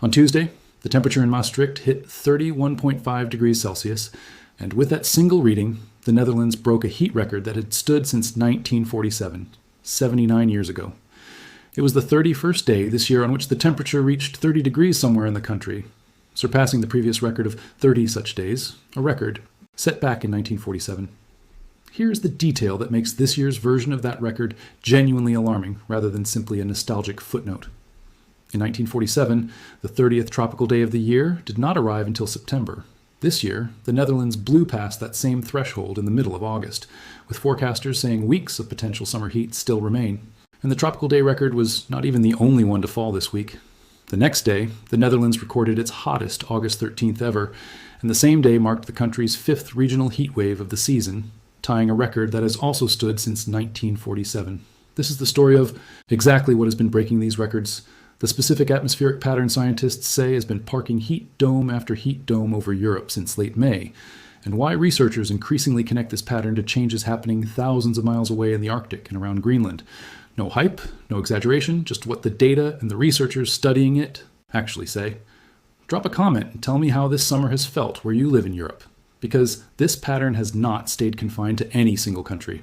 On Tuesday, the temperature in Maastricht hit 31.5 degrees Celsius, and with that single reading, the Netherlands broke a heat record that had stood since 1947, 79 years ago. It was the 31st day this year on which the temperature reached 30 degrees somewhere in the country, surpassing the previous record of 30 such days, a record set back in 1947. Here's the detail that makes this year's version of that record genuinely alarming, rather than simply a nostalgic footnote. In 1947, the 30th tropical day of the year did not arrive until September. This year, the Netherlands blew past that same threshold in the middle of August, with forecasters saying weeks of potential summer heat still remain. And the tropical day record was not even the only one to fall this week. The next day, the Netherlands recorded its hottest August 13th ever, and the same day marked the country's 5th regional heat wave of the season, tying a record that has also stood since 1947. This is the story of exactly what has been breaking these records. The specific atmospheric pattern scientists say has been parking heat dome after heat dome over Europe since late May, and why researchers increasingly connect this pattern to changes happening thousands of miles away in the Arctic and around Greenland. No hype, no exaggeration, just what the data and the researchers studying it actually say. Drop a comment and tell me how this summer has felt where you live in Europe, because this pattern has not stayed confined to any single country.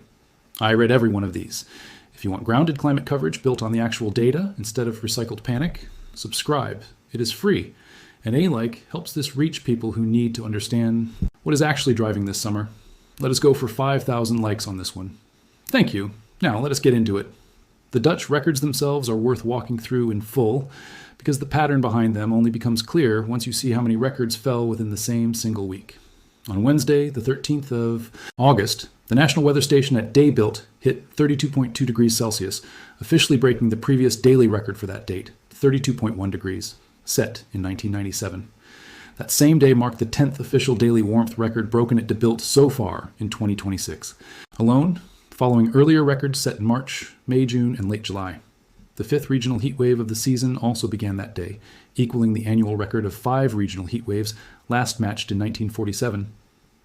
I read every one of these. If you want grounded climate coverage built on the actual data instead of recycled panic, subscribe. It is free, and a like helps this reach people who need to understand what is actually driving this summer. Let us go for 5,000 likes on this one. Thank you. Now let us get into it. The Dutch records themselves are worth walking through in full, because the pattern behind them only becomes clear once you see how many records fell within the same single week. On Wednesday, the 13th of August, the National Weather Station at Daybilt hit 32.2 degrees Celsius, officially breaking the previous daily record for that date, 32.1 degrees, set in 1997. That same day marked the 10th official daily warmth record broken at Daybilt so far in 2026, alone following earlier records set in March, May, June, and late July. The 5th regional heat wave of the season also began that day, equaling the annual record of 5 regional heat waves last matched in 1947.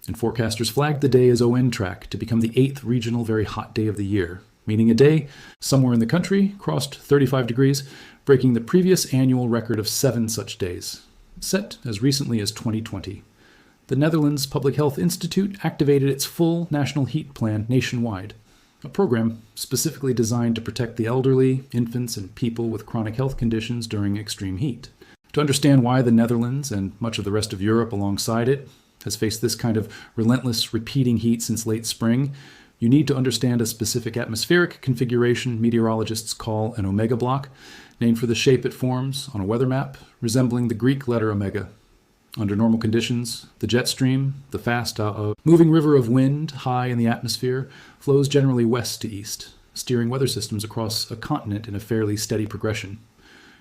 And forecasters flagged the day as ON track to become the 8th regional very hot day of the year, meaning a day somewhere in the country crossed 35 degrees, breaking the previous annual record of 7 such days, set as recently as 2020. The Netherlands Public Health Institute activated its full national heat plan nationwide, a program specifically designed to protect the elderly, infants, and people with chronic health conditions during extreme heat. To understand why the Netherlands, and much of the rest of Europe alongside it, has faced this kind of relentless repeating heat since late spring, you need to understand a specific atmospheric configuration meteorologists call an omega block, named for the shape it forms on a weather map resembling the Greek letter omega. Under normal conditions, the jet stream, the fast moving river of wind high in the atmosphere, flows generally west to east, steering weather systems across a continent in a fairly steady progression.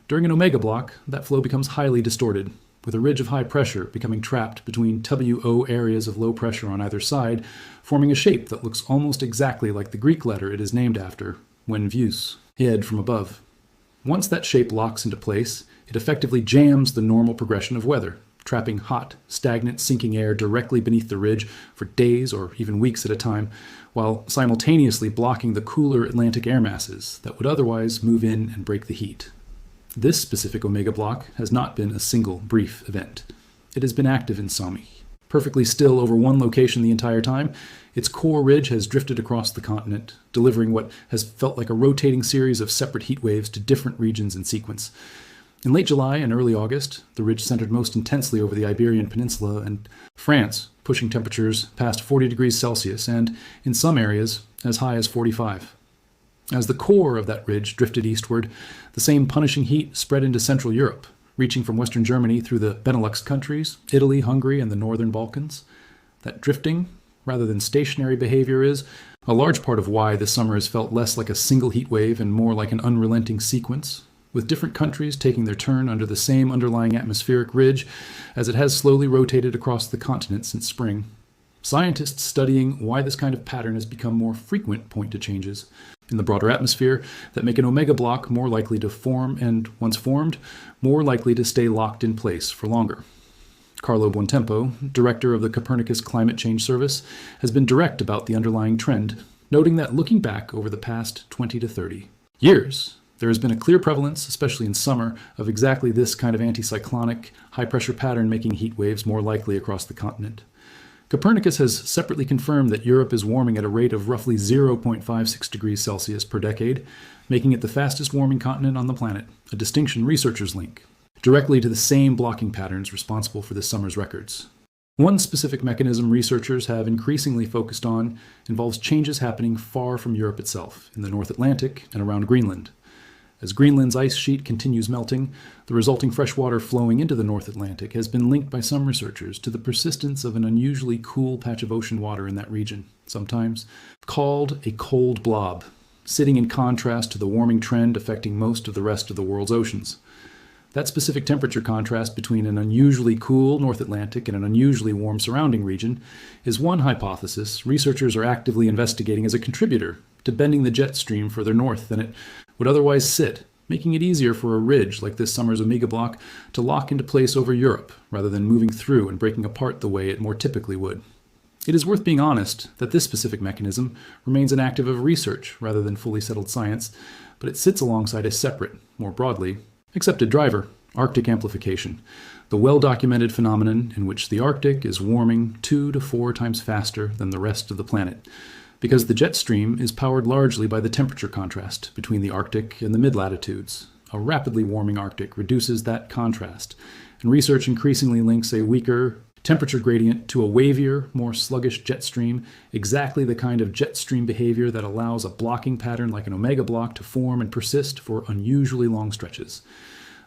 During an omega block, that flow becomes highly distorted, with a ridge of high pressure becoming trapped between WO areas of low pressure on either side, forming a shape that looks almost exactly like the Greek letter it is named after, when views, head from above. Once that shape locks into place, it effectively jams the normal progression of weather, trapping hot, stagnant, sinking air directly beneath the ridge for days or even weeks at a time, while simultaneously blocking the cooler Atlantic air masses that would otherwise move in and break the heat. This specific omega block has not been a single brief event. It has been active in Sami. Perfectly still over one location the entire time, its core ridge has drifted across the continent, delivering what has felt like a rotating series of separate heat waves to different regions in sequence. In late July and early August, the ridge centered most intensely over the Iberian Peninsula and France, pushing temperatures past 40 degrees Celsius and, in some areas, as high as 45. As the core of that ridge drifted eastward, the same punishing heat spread into Central Europe, reaching from Western Germany through the Benelux countries, Italy, Hungary, and the Northern Balkans. That drifting, rather than stationary behavior, is a large part of why this summer has felt less like a single heat wave and more like an unrelenting sequence, with different countries taking their turn under the same underlying atmospheric ridge as it has slowly rotated across the continent since spring. Scientists studying why this kind of pattern has become more frequent point to changes in the broader atmosphere that make an omega block more likely to form and, once formed, more likely to stay locked in place for longer. Carlo Buontempo, director of the Copernicus Climate Change Service, has been direct about the underlying trend, noting that looking back over the past 20 to 30 years, There has been a clear prevalence, especially in summer, of exactly this kind of anticyclonic, high-pressure pattern making heat waves more likely across the continent. Copernicus has separately confirmed that Europe is warming at a rate of roughly 0.56 degrees Celsius per decade, making it the fastest warming continent on the planet, a distinction researchers link directly to the same blocking patterns responsible for this summer's records. One specific mechanism researchers have increasingly focused on involves changes happening far from Europe itself, in the North Atlantic and around Greenland. As Greenland's ice sheet continues melting, the resulting fresh water flowing into the North Atlantic has been linked by some researchers to the persistence of an unusually cool patch of ocean water in that region, sometimes called a cold blob, sitting in contrast to the warming trend affecting most of the rest of the world's oceans. That specific temperature contrast between an unusually cool North Atlantic and an unusually warm surrounding region is one hypothesis researchers are actively investigating as a contributor to bending the jet stream further north than it would otherwise sit, making it easier for a ridge like this summer's Omega block to lock into place over Europe rather than moving through and breaking apart the way it more typically would. It is worth being honest that this specific mechanism remains an active of research rather than fully settled science, but it sits alongside a separate, more broadly, accepted driver, Arctic amplification, the well-documented phenomenon in which the Arctic is warming 2 to 4 times faster than the rest of the planet, because the jet stream is powered largely by the temperature contrast between the Arctic and the mid-latitudes. A rapidly warming Arctic reduces that contrast, and research increasingly links a weaker temperature gradient to a wavier, more sluggish jet stream, exactly the kind of jet stream behavior that allows a blocking pattern like an Omega block to form and persist for unusually long stretches.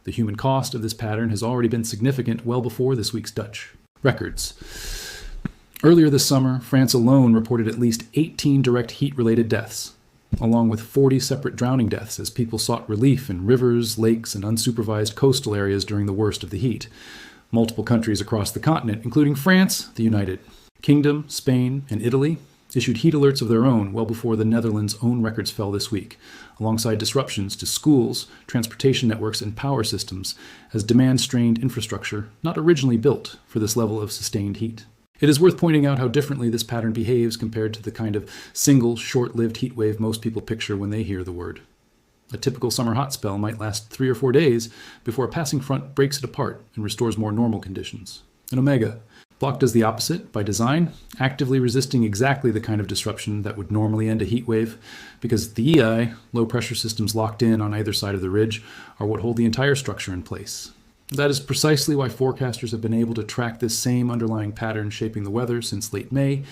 The human cost of this pattern has already been significant well before this week's Dutch records. Earlier this summer, France alone reported at least 18 direct heat-related deaths, along with 40 separate drowning deaths as people sought relief in rivers, lakes, and unsupervised coastal areas during the worst of the heat. Multiple countries across the continent, including France, the United Kingdom, Spain, and Italy, issued heat alerts of their own well before the Netherlands' own records fell this week, alongside disruptions to schools, transportation networks, and power systems as demand-strained infrastructure not originally built for this level of sustained heat. It is worth pointing out how differently this pattern behaves compared to the kind of single, short-lived heat wave most people picture when they hear the word. A typical summer hot spell might last 3 or 4 days before a passing front breaks it apart and restores more normal conditions. An Omega block does the opposite by design, actively resisting exactly the kind of disruption that would normally end a heat wave, because the EI, low-pressure systems locked in on either side of the ridge, are what hold the entire structure in place. That is precisely why forecasters have been able to track this same underlying pattern shaping the weather since late May,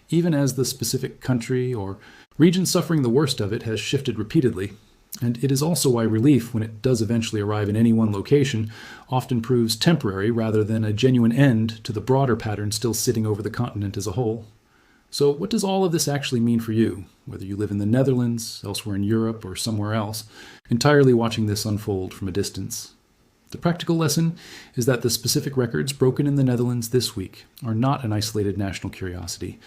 even as the specific country or region suffering the worst of it has shifted repeatedly. And it is also why relief, when it does eventually arrive in any one location, often proves temporary rather than a genuine end to the broader pattern still sitting over the continent as a whole. So what does all of this actually mean for you, whether you live in the Netherlands, elsewhere in Europe, or somewhere else, entirely watching this unfold from a distance? The practical lesson is that the specific records broken in the Netherlands this week are not an isolated national curiosity.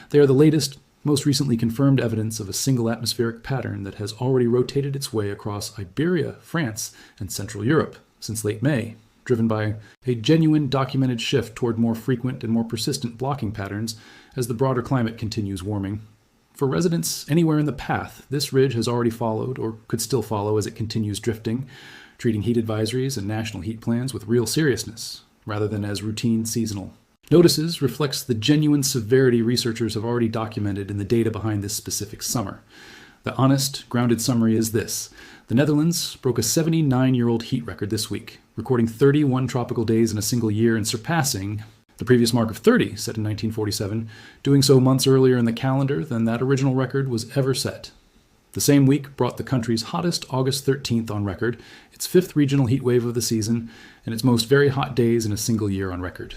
They are the latest, most recently confirmed evidence of a single atmospheric pattern that has already rotated its way across Iberia, France, and Central Europe since late May, driven by a genuine documented shift toward more frequent and more persistent blocking patterns as the broader climate continues warming. For residents anywhere in the path, this ridge has already followed, or could still follow as it continues drifting, treating heat advisories and national heat plans with real seriousness, rather than as routine seasonal. Notices reflects the genuine severity researchers have already documented in the data behind this specific summer. The honest, grounded summary is this. The Netherlands broke a 79-year-old heat record this week, recording 31 tropical days in a single year and surpassing the previous mark of 30 set in 1947, doing so months earlier in the calendar than that original record was ever set. The same week brought the country's hottest August 13th on record, its 5th regional heat wave of the season, and its most very hot days in a single year on record.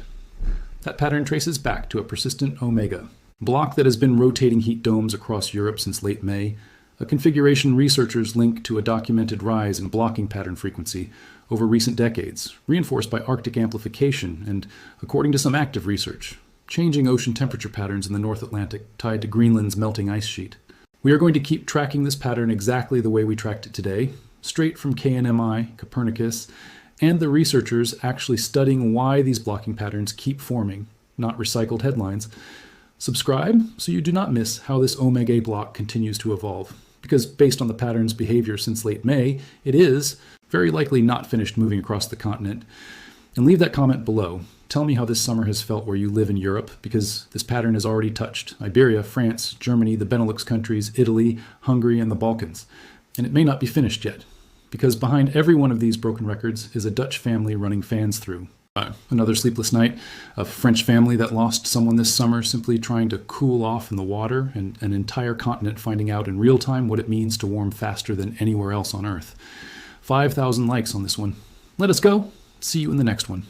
That pattern traces back to a persistent Omega block that has been rotating heat domes across Europe since late May, a configuration researchers link to a documented rise in blocking pattern frequency over recent decades, reinforced by Arctic amplification and, according to some active research, changing ocean temperature patterns in the North Atlantic tied to Greenland's melting ice sheet. We are going to keep tracking this pattern exactly the way we tracked it today, straight from KNMI, Copernicus, and the researchers actually studying why these blocking patterns keep forming, not recycled headlines. Subscribe so you do not miss how this Omega block continues to evolve, because based on the pattern's behavior since late May, it is very likely not finished moving across the continent. And leave that comment below. Tell me how this summer has felt where you live in Europe, because this pattern has already touched Iberia, France, Germany, the Benelux countries, Italy, Hungary, and the Balkans. And it may not be finished yet, because behind every one of these broken records is a Dutch family running fans through. Another sleepless night, a French family that lost someone this summer simply trying to cool off in the water, and an entire continent finding out in real time what it means to warm faster than anywhere else on Earth. 5,000 likes on this one. Let us go. See you in the next one.